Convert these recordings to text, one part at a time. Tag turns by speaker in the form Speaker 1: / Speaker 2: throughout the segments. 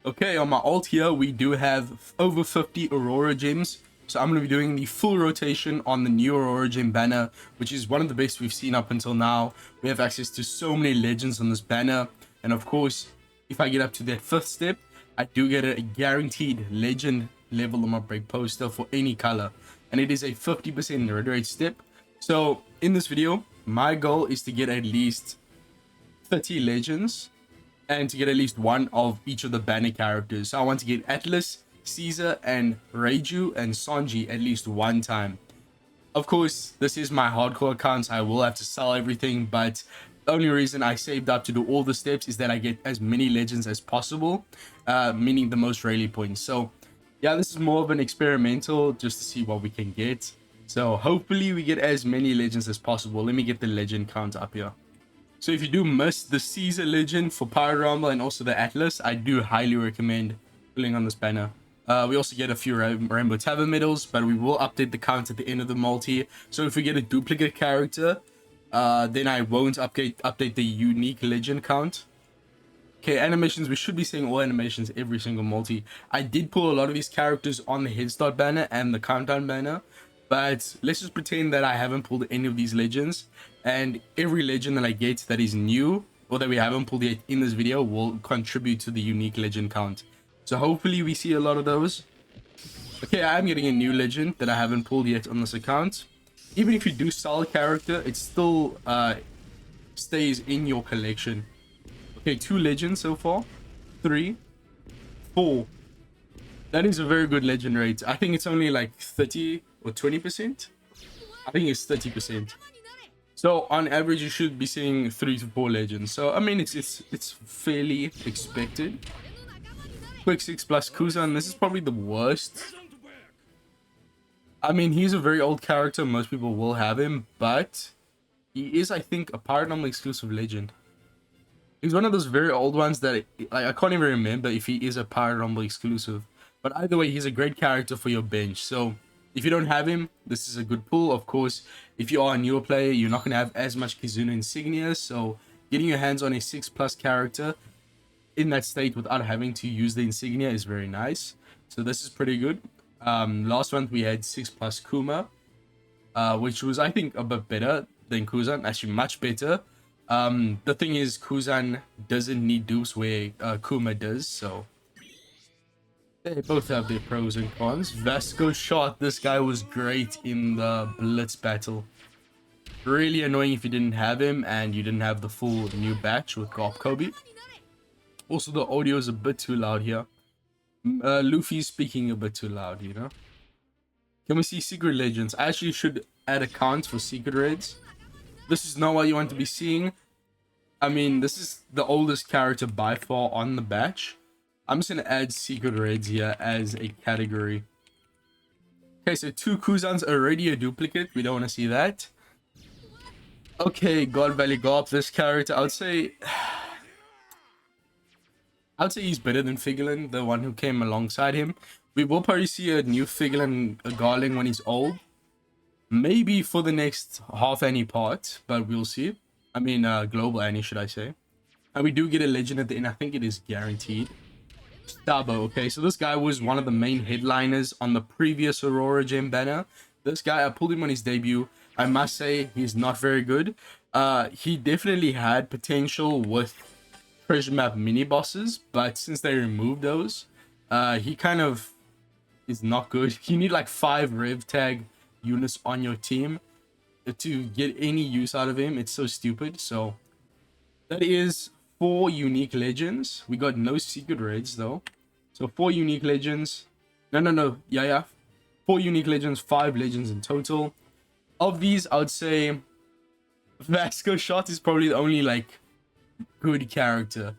Speaker 1: Okay, on my alt here, we do have over 50 Aurora gems. So I'm going to be doing the full rotation on the new Aurora gem banner, which is one of the best we've seen up until now. We have access to so many legends on this banner. And of course, if I get up to that 5th step, I do get a guaranteed legend level on my break poster for any color. And it is a 50% red rate step. So in this video, my goal is to get at least 30 legends and to get at least one of each of the banner characters. So I want to get Atlas, Caesar, and Reiju and Sanji at least one time. Of course, this is my hardcore account, so I will have to sell everything, but the only reason I saved up to do all the steps is that I get as many legends as possible, meaning the most rally points. So yeah, this is more of an experimental just to see what we can get. So hopefully we get as many legends as possible. Let me get the legend count up here. So if you do miss the Caesar legend for Pirate Rumble and also the Atlas, I do highly recommend pulling on this banner. We also get a few Rainbow Tavern medals, but we will update the count at the end of the multi. So if we get a duplicate character, then I won't update the unique legend count. Okay, animations, we should be seeing all animations every single multi. I did pull a lot of these characters on the head start banner and the countdown banner, but let's just pretend that I haven't pulled any of these legends, and every legend that I get that is new or that we haven't pulled yet in this video will contribute to the unique legend count. So hopefully we see a lot of those. Okay, I am getting a new legend that I haven't pulled yet on this account. Even if you do sell a character, it still stays in your collection. Okay, 2 legends so far. 3, 4. That is a very good legend rate. I think it's only like 30 or 20%. I think it's 30%. So on average, you should be seeing 3 to 4 legends. So I mean, it's fairly expected. Quick 6 plus Kuzan. This is probably the worst. I mean, he's a very old character. Most people will have him, but he is, I think, a Pirate Rumble exclusive legend. He's one of those very old ones that I can't even remember if he is a Pirate Rumble exclusive. But either way, he's a great character for your bench. So if you don't have him, this is a good pull. Of course, if you are a newer player, you're not going to have as much Kizuna insignia. So getting your hands on a 6+ character in that state without having to use the insignia is very nice. So this is pretty good. Last month we had 6+ Kuma, which was, I think, a bit better than Kuzan. Actually, much better. The thing is, Kuzan doesn't need dupes where Kuma does, so they both have their pros and cons. Vasco shot. This guy was great in the Blitz battle. Really annoying if you didn't have him and you didn't have the full new batch with Garp Kobe. Also, the audio is a bit too loud here. Luffy's speaking a bit too loud, you know. Can we see secret legends? I actually should add a count for secret raids. This is not what you want to be seeing. I mean, this is the oldest character by far on the batch. I'm just going to add secret raids here as a category. Okay, so 2 Kuzans, already a duplicate. We don't want to see that. Okay, God Valley Garp, this character, I would say he's better than Figurlin, the one who came alongside him. We will probably see a new Figurlin Garling when he's old. Maybe for the next half Annie part, but we'll see. I mean, global Annie, should I say. And we do get a legend at the end. I think it is guaranteed. Stabo. Okay, so this guy was one of the main headliners on the previous Aurora gem banner. This guy, I pulled him on his debut. I must say, he's not very good. He definitely had potential with treasure map mini bosses, but since they removed those, he kind of is not good. You need like 5 rev tag units on your team to get any use out of him. It's so stupid. So that is 4 unique legends. We got no secret raids though. So 4 unique legends. No. Yeah. 4 unique legends, 5 legends in total. Of these, I would say Vasco Shot is probably the only like good character.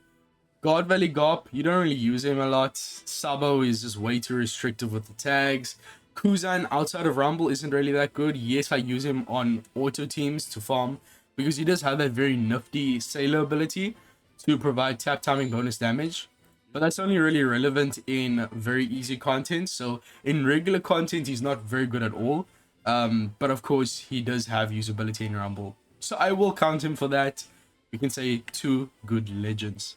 Speaker 1: God Valley Garp, you don't really use him a lot. Sabo is just way too restrictive with the tags. Kuzan outside of Rumble isn't really that good. Yes, I use him on auto teams to farm because he does have that very nifty sailor ability to provide tap timing bonus damage. But that's only really relevant in very easy content. So in regular content, he's not very good at all. But of course, he does have usability in Rumble. So I will count him for that. We can say 2 good legends.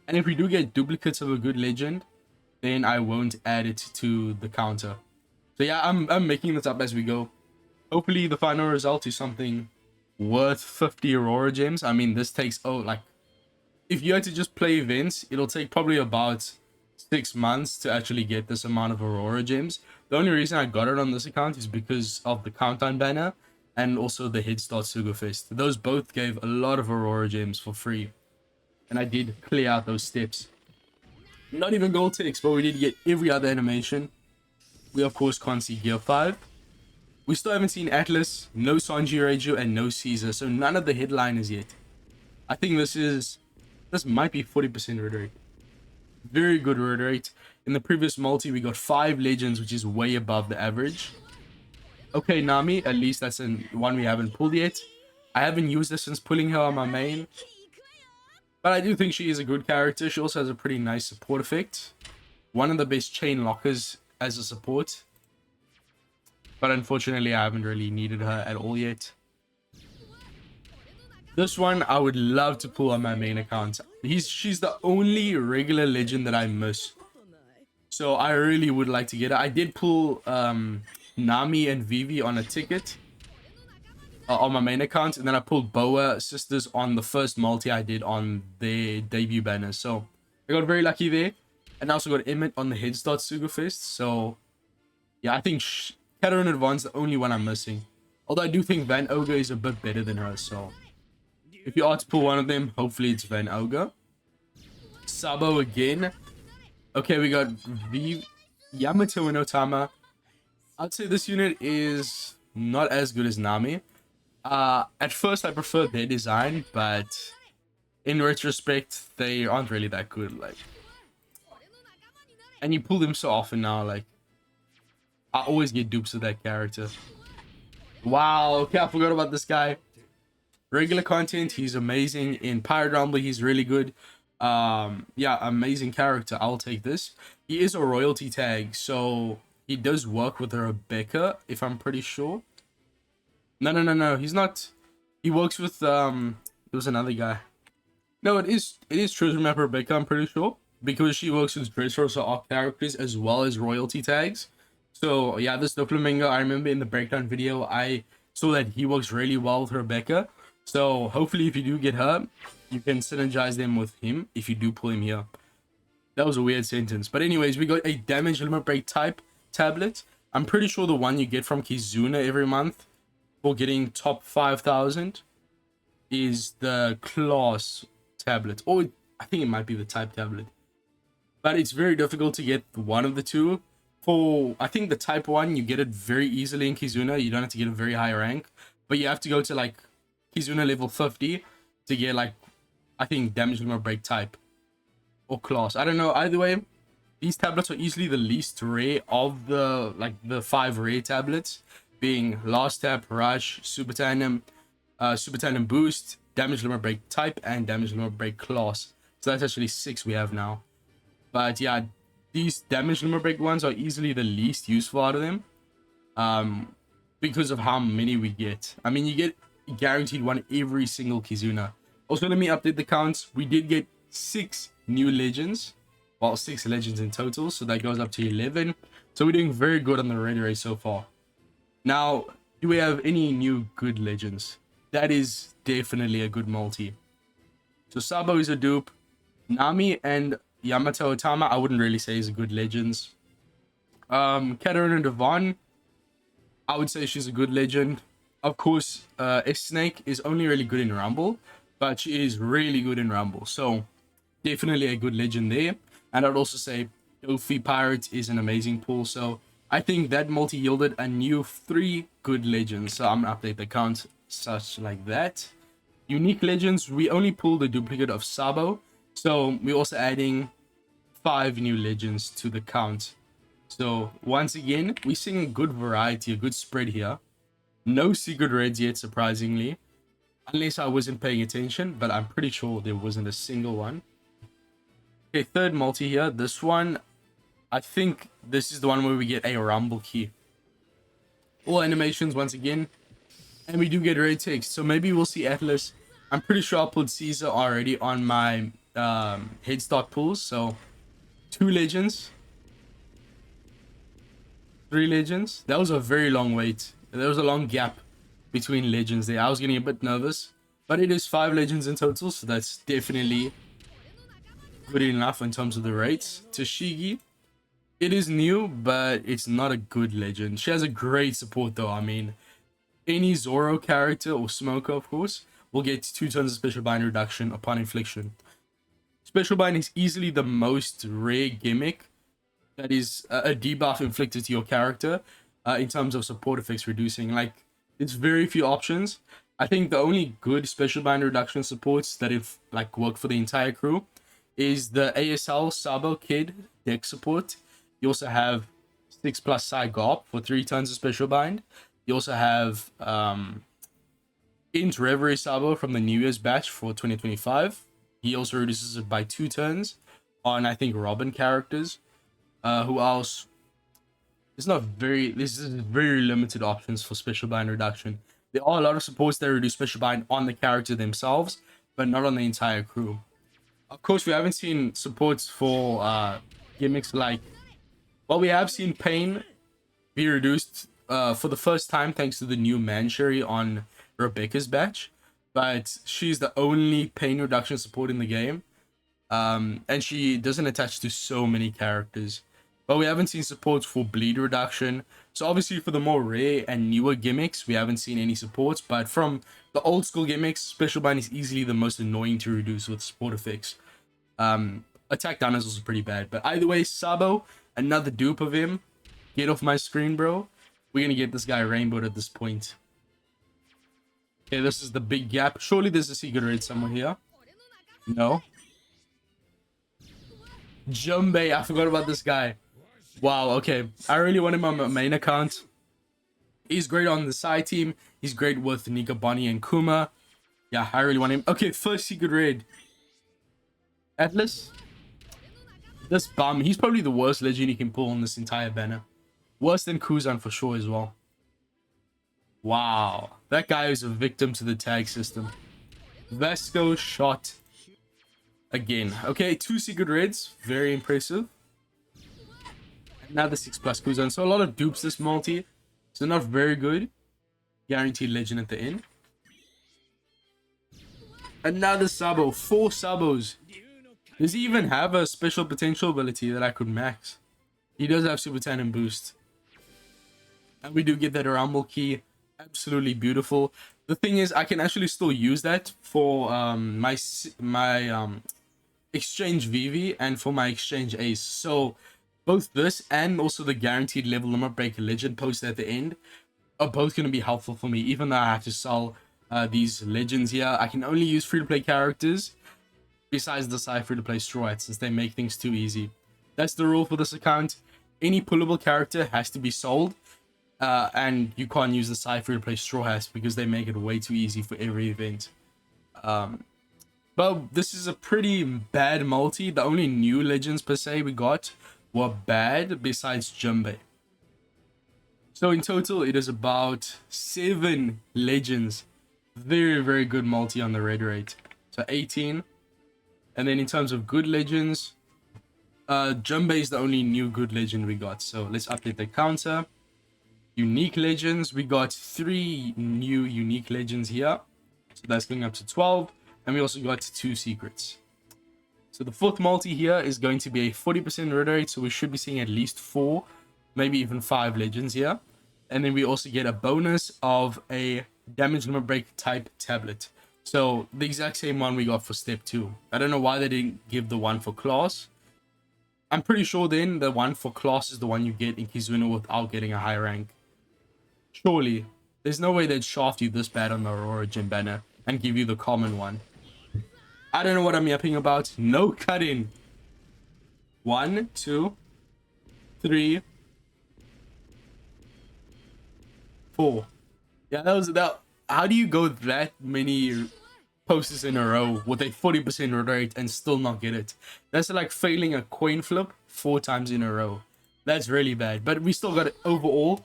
Speaker 1: And if we do get duplicates of a good legend, then I won't add it to the counter. So yeah, I'm making this up as we go. Hopefully the final result is something worth 50 Aurora gems. I mean, this takes, oh, like, if you had to just play events, it'll take probably about 6 months to actually get this amount of Aurora gems. The only reason I got it on this account is because of the countdown banner and also the Head Start Sugo-Fest. Those both gave a lot of Aurora gems for free, and I did clear out those steps. Not even gold ticks, but we did get every other animation. We of course can't see Gear 5. We still haven't seen Atlas, no Sanji Reiju, and no Caesar, so none of the headliners yet. I think this might be 40% word rate. Very good word rate. In the previous multi, we got 5 legends, which is way above the average. Okay, Nami, at least that's one we haven't pulled yet. I haven't used her since pulling her on my main, but I do think she is a good character. She also has a pretty nice support effect. One of the best chain lockers as a support. But unfortunately, I haven't really needed her at all yet. This one, I would love to pull on my main account. She's the only regular legend that I miss. So I really would like to get her. I did pull Nami and Vivi on a ticket on my main account. And then I pulled Boa Sisters on the first multi I did on their debut banner. So I got very lucky there. And I also got Emmett on the Head Start Sugo-Fest. So yeah, I think Katarina Advance is the only one I'm missing. Although I do think Van Ogre is a bit better than her. So if you are to pull one of them, hopefully it's Van Ogre. Sabo again. Okay, we got Yamato and Otama. I'd say this unit is not as good as Nami. At first, I preferred their design, but in retrospect, they aren't really that good. Like, and you pull them so often now. Like, I always get dupes of that character. Wow. Okay, I forgot about this guy. Regular content, he's amazing. In Pirate Rumble, he's really good. Yeah, amazing character. I'll take this. He is a royalty tag, so he does work with Rebecca, if I'm pretty sure. No, he's not. He works with there was another guy. No, it is Treasure Map Rebecca, I'm pretty sure, because she works with Dressrosa Arc characters as well as royalty tags. So yeah, this Doflamingo, I remember in the breakdown video I saw that he works really well with Rebecca. So hopefully if you do get her, you can synergize them with him if you do pull him here. That was a weird sentence. But anyways, we got a damage limit break type tablet. I'm pretty sure the one you get from Kizuna every month for getting top 5,000 is the class tablet. Or I think it might be the type tablet. But it's very difficult to get one of the two. For, I think the type 1, you get it very easily in Kizuna. You don't have to get a very high rank. But you have to go to like Kizuna level 50 to get like, I think, damage limit break type or class. I don't know. Either way, these tablets are easily the least rare of the 5 rare tablets, being Last Tap, Rush, Super Tandem Boost, damage limit break type, and damage limit break class. So that's actually 6 we have now. But yeah, these damage limit break ones are easily the least useful out of them, because of how many we get. I mean, you get guaranteed one every single Kizuna. Also, let me update the counts. We did get 6 new legends. Well, 6 legends in total, so that goes up to 11. So we're doing very good on the red race so far. Now, do we have any new good legends? That is definitely a good multi. So Sabo is a dupe. Nami and Yamato Otama, I wouldn't really say is a good legends. Katarina Devon, I would say she's a good legend. Of course, S-Snake is only really good in Rumble, but she is really good in Rumble. So definitely a good legend there. And I'd also say Dofi Pirate is an amazing pull. So I think that multi yielded a new 3 good legends. So I'm gonna update the count such like that. Unique legends, we only pulled a duplicate of Sabo. So we're also adding 5 new legends to the count. So once again, we're seeing a good variety, a good spread here. No secret reds yet, surprisingly. Unless I wasn't paying attention, but I'm pretty sure there wasn't a single one. Okay, third multi here. This one, I think this is the one where we get a Rumble key. All animations once again. And we do get red text. So maybe we'll see Atlas. I'm pretty sure I pulled Caesar already on my head start pulls. So 2 legends, 3 legends. That was a very long wait. There was a long gap between legends there. I was getting a bit nervous, but it is 5 legends in total, so that's definitely good enough in terms of the rates. Tashigi, it is new, but it's not a good legend. She has a great support though. I mean, any Zoro character or Smoker, of course, will get 2 turns of special bind reduction upon infliction. Special bind is easily the most rare gimmick that is a debuff inflicted to your character in terms of support effects reducing. Like, it's very few options. I think the only good special bind reduction supports that if like work for the entire crew is the ASL Sabo Kid deck support. You also have 6+ Psy Garp for 3 turns of special bind. You also have Int Reverie Sabo from the New Year's batch for 2025. He also reduces it by 2 turns on, I think, Robin characters. Who else? This is very limited options for special bind reduction. There are a lot of supports that reduce special bind on the character themselves, but not on the entire crew. Of course, we haven't seen supports for gimmicks like, well, we have seen pain be reduced for the first time thanks to the new Manchery on Rebecca's batch, but she's the only pain reduction support in the game, and she doesn't attach to so many characters. But we haven't seen supports for bleed reduction. So obviously for the more rare and newer gimmicks, we haven't seen any supports. But from the old school gimmicks, special bind is easily the most annoying to reduce with support effects. Attack down is also pretty bad. But either way, Sabo, another dupe of him. Get off my screen, bro. We're gonna get this guy rainbowed at this point. Okay, this is the big gap. Surely there's a secret raid somewhere here. No. Jumbe, I forgot about this guy. Wow, okay. I really want him on my main account. He's great on the side team. He's great with Nika, Bonnie, and Kuma. Yeah, I really want him. Okay, first secret raid. Atlas. This bum. He's probably the worst legend you can pull on this entire banner. Worse than Kuzan for sure as well. Wow. That guy is a victim to the tag system. Vasco shot again. Okay, 2 secret raids. Very impressive. Another 6+ Kuzan. So a lot of dupes this multi. So not very good. Guaranteed legend at the end. Another Sabo. 4 Sabos. Does he even have a special potential ability that I could max? He does have Super Tan and Boost. And we do get that Rumble key. Absolutely beautiful. The thing is, I can actually still use that for my exchange VV and for my exchange Ace. So both this and also the guaranteed level limit break legend post at the end are both going to be helpful for me. Even though I have to sell these legends here, I can only use free-to-play characters besides the side free-to-play Straw Hats, since they make things too easy. That's the rule for this account. Any pullable character has to be sold, and you can't use the side free-to-play Straw Hats because they make it way too easy for every event. But this is a pretty bad multi. The only new legends per se we got were bad besides Jumbe. So in total, it is about 7 legends. Very, very good multi on the red rate. So 18. And then in terms of good legends, Jumbe is the only new good legend we got. So let's update the counter. Unique legends, we got 3 new unique legends here. So that's going up to 12. And we also got 2 secrets. So the 4th multi here is going to be a 40% red rate. So we should be seeing at least 4, maybe even 5 legends here. And then we also get a bonus of a damage limit break type tablet. So the exact same one we got for step 2. I don't know why they didn't give the one for class. I'm pretty sure then the one for class is the one you get in Kizuno without getting a high rank. Surely. There's no way they'd shaft you this bad on the Aurora Gym banner and give you the common one. I don't know what I'm yapping about. No cut in. 1, 2, 3, 4. Yeah, that was that. How do you go that many posters in a row with a 40% red rate and still not get it? That's like failing a coin flip 4 times in a row. That's really bad. But we still got it. Overall,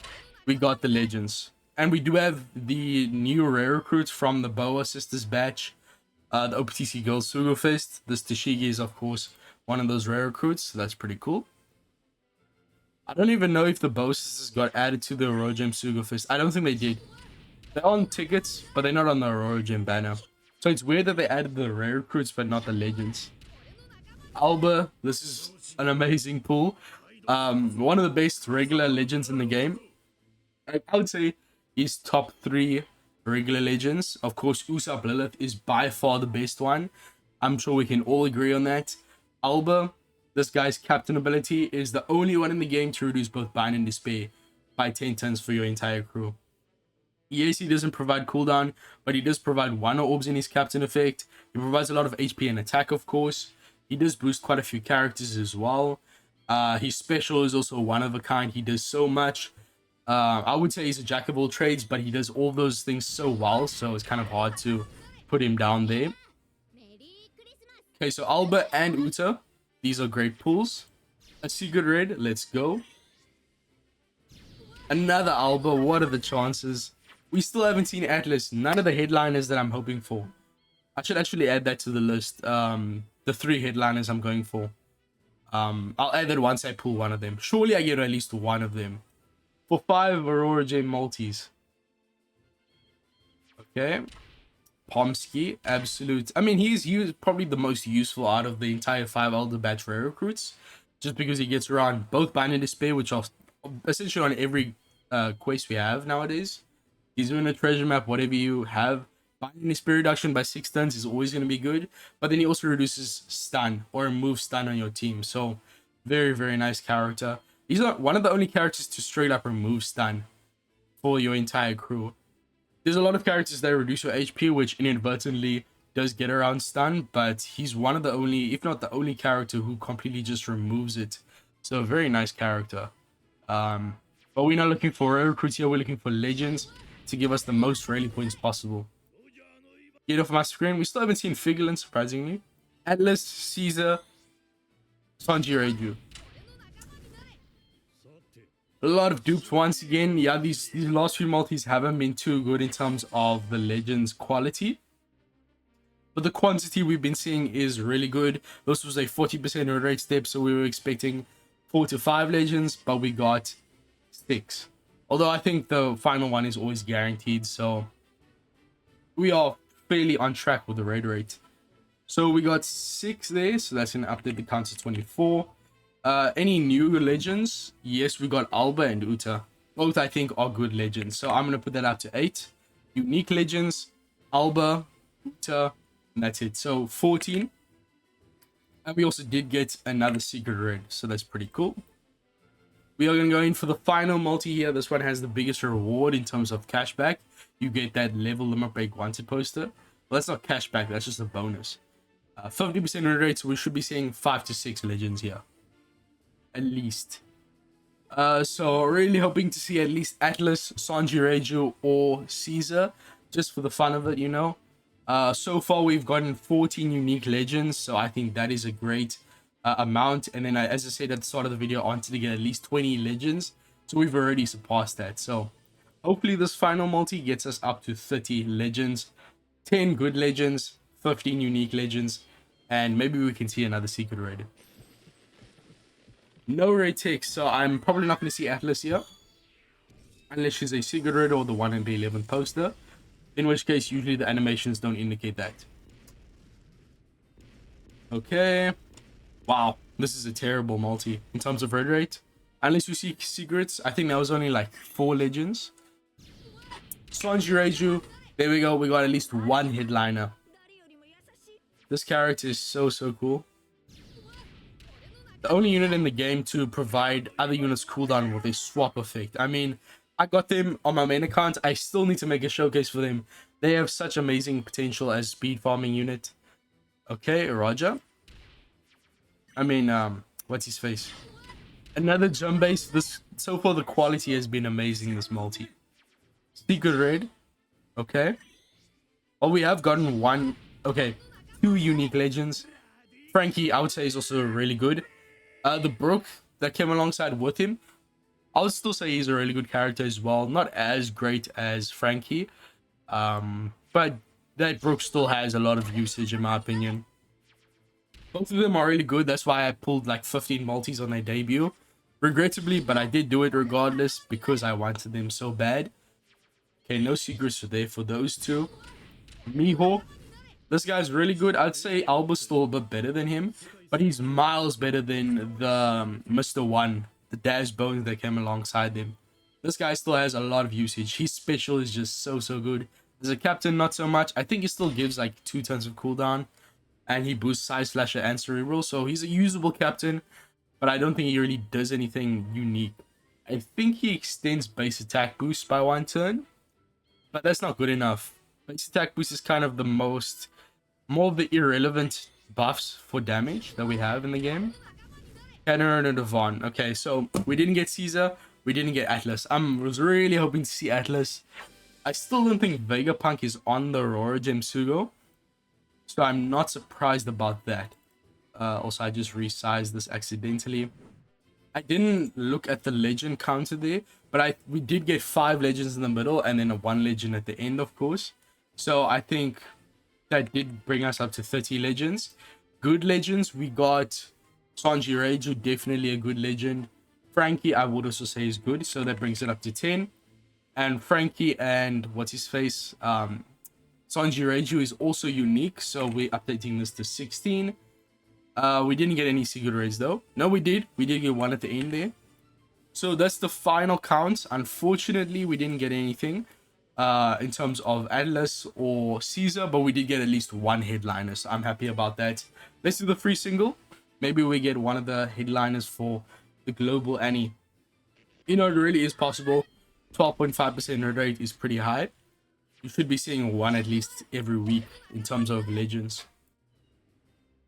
Speaker 1: we got the legends. And we do have the new rare recruits from the Boa Sisters batch. The OPTC Girls Sugo-Fest. This Tashigi is, of course, one of those rare recruits, so that's pretty cool. I don't even know if the boasts got added to the Aurora Gem Sugo-Fest. I don't think they did. They're on tickets, but they're not on the Aurora Gem banner. So it's weird that they added the rare recruits, but not the legends. Alba, this is an amazing pull. One of the best regular legends in the game. I would say he's top 3 regular legends. Of course, Usopp Lilith is by far the best one. I'm sure we can all agree on that. Alba, this guy's captain ability, is the only one in the game to reduce both Bind and Despair by 10 tons for your entire crew. Yes, he doesn't provide cooldown, but he does provide 1 orbs in his captain effect. He provides a lot of HP and attack, of course. He does boost quite a few characters as well. His special is also one of a kind. He does so much. I would say he's a jack of all trades, but he does all those things so well, so it's kind of hard to put him down there. Okay, so Alba and Uta, these are great pulls. A Secret Red, let's go. Another Alba, what are the chances? We still haven't seen Atlas, none of the headliners that I'm hoping for. I should actually add that to the list, the 3 headliners I'm going for. I'll add that once I pull one of them. Surely I get at least one of them. For 5 Aurora Gem multis. Okay. Pomsky, absolute. I mean, he's probably the most useful out of the entire 5 Elder Batch rare recruits. Just because he gets around both Bind and Despair, which are essentially on every quest we have nowadays. He's doing a treasure map, whatever you have. Bind and Despair reduction by 6 tons is always going to be good. But then he also reduces stun or removes stun on your team. So, very, very nice character. He's not one of the only characters to straight up remove stun for your entire crew. There's a lot of characters that reduce your HP, which inadvertently does get around stun, but he's one of the only, if not the only character who completely just removes it. So, very nice character. But we're not looking for rare recruits here, we're looking for legends to give us the most rally points possible. Get off my screen. We still haven't seen Figurlin, surprisingly. Atlas, Caesar, Sanji Reiju. A lot of dupes once again. Yeah, these last few multis haven't been too good in terms of the legends quality. But the quantity we've been seeing is really good. This was a 40% win rate step, so we were expecting 4 to 5 legends, but we got 6. Although I think the final one is always guaranteed, so we are fairly on track with the raid rate. So we got 6 there, so that's going to update the count to 24. Any new legends? Yes, we got Alba and Uta. Both I think are good legends, so I'm going to put that up to 8. Unique legends, Alba, Uta, and that's it. So 14. And we also did get another secret red, so that's pretty cool. We are going to go in for the final multi here. This one has the biggest reward in terms of cashback. You get that level limit break wanted poster. Well, that's not cashback, that's just a bonus. 50% win rate, so we should be seeing 5 to 6 legends here. At least. So really hoping to see at least Atlas, Sanji Reiju, or Caesar. Just for the fun of it, you know. So far we've gotten 14 unique legends, so I think that is a great amount. And then as I said at the start of the video, I wanted to get at least 20 legends, so we've already surpassed that. So hopefully this final multi gets us up to 30 legends, 10 good legends, 15 unique legends, and maybe we can see another secret raid. No raid text, so I'm probably not going to see Atlas here unless she's a secret raid or the 1 in the 11 poster, in which case usually the animations don't indicate that. Okay. Wow, this is a terrible multi in terms of raid rate. Unless you see secrets, I think that was only like 4 legends. Sanji Reiju, there we go, we got at least 1 headliner. This character is so cool. The only unit in the game to provide other units cooldown with a swap effect. I mean, I got them on my main account. I still need to make a showcase for them. They have such amazing potential as speed farming unit. Okay, Roger. I mean, what's his face? Another jump base. This so far the quality has been amazing. This multi. Secret raid. Okay. Well, we have gotten 1. Okay, 2 unique legends. Frankie, I would say, is also really good. The Brook that came alongside with him, I would still say he's a really good character as well. Not as great as Frankie, but that Brook still has a lot of usage in my opinion. Both of them are really good. That's why I pulled like 15 multis on their debut. Regrettably, but I did do it regardless because I wanted them so bad. Okay, no secrets there for those two. Mihawk. This guy's really good. I'd say Alba's still a bit better than him, but he's miles better than the Mr. One, the Dash Bones that came alongside him. This guy still has a lot of usage. His special is just so good. As a captain, not so much. I think he still gives like 2 turns of cooldown, and he boosts Side Slasher and Cerebral, so he's a usable captain, but I don't think he really does anything unique. I think he extends base attack boost by 1 turn, but that's not good enough. Base attack boost is kind of the more of the irrelevant buffs for damage that we have in the game. Cannon and Devon. Okay, so we didn't get Caesar, we didn't get Atlas. I was really hoping to see Atlas. I still don't think Vegapunk is on the Aurora Gem Sugo, so I'm not surprised about that. Also, I just resized this accidentally. I didn't look at the legend counter there, but we did get 5 legends in the middle and then a 1 legend at the end, of course. So I think that did bring us up to 30 legends. Good legends, we got Sanji Reiju, definitely a good legend. Frankie, I would also say is good, so that brings it up to 10. And Frankie and what's his face, Sanji Reiju is also unique, so we're updating this to 16. We didn't get any secret raids though. No, we did get 1 at the end there. So that's the final count. Unfortunately, we didn't get anything in terms of Atlas or Caesar, but we did get at least 1 headliner, so I'm happy about that. Let's do the free single. Maybe we get one of the headliners for the global Annie. You know, it really is possible. 12.5% hit rate is pretty high. You should be seeing 1 at least every week in terms of legends.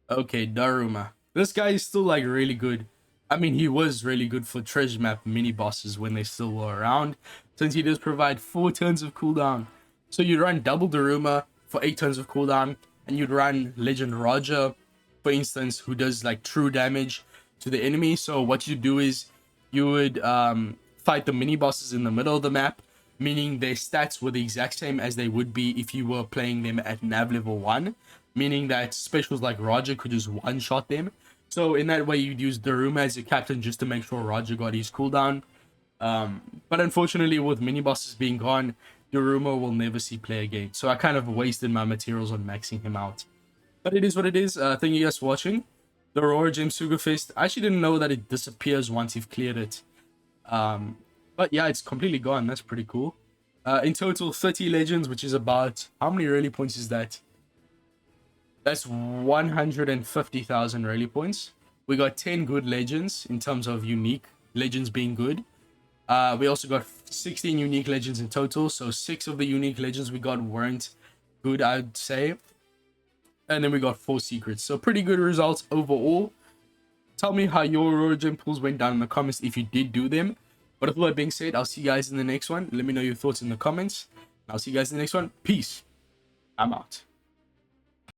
Speaker 1: Okay, Daruma. This guy is still like really good. I mean, he was really good for treasure map mini bosses when they still were around, since he does provide 4 turns of cooldown. So you'd run double Daruma for 8 turns of cooldown, and you'd run Legend Roger, for instance, who does like true damage to the enemy. So what you do is you would fight the mini bosses in the middle of the map, meaning their stats were the exact same as they would be if you were playing them at nav level 1, meaning that specials like Roger could just one-shot them. So in that way, you'd use Daruma as your captain just to make sure Roger got his cooldown. But unfortunately, with mini bosses being gone, Daruma will never see play again. So I kind of wasted my materials on maxing him out. But it is what it is. Thank you guys for watching. The Aurora Gem Sugo-Fest. I actually didn't know that it disappears once you've cleared it. But yeah, it's completely gone. That's pretty cool. In total, 30 legends, which is about... How many rally points is that? That's 150,000 rally points. We got 10 good legends in terms of unique legends being good. We also got 16 unique legends in total. So 6 of the unique legends we got weren't good, I'd say. And then we got 4 secrets. So pretty good results overall. Tell me how your Aurora Gem pulls went down in the comments if you did do them. But with that being said, I'll see you guys in the next one. Let me know your thoughts in the comments. I'll see you guys in the next one. Peace. I'm out.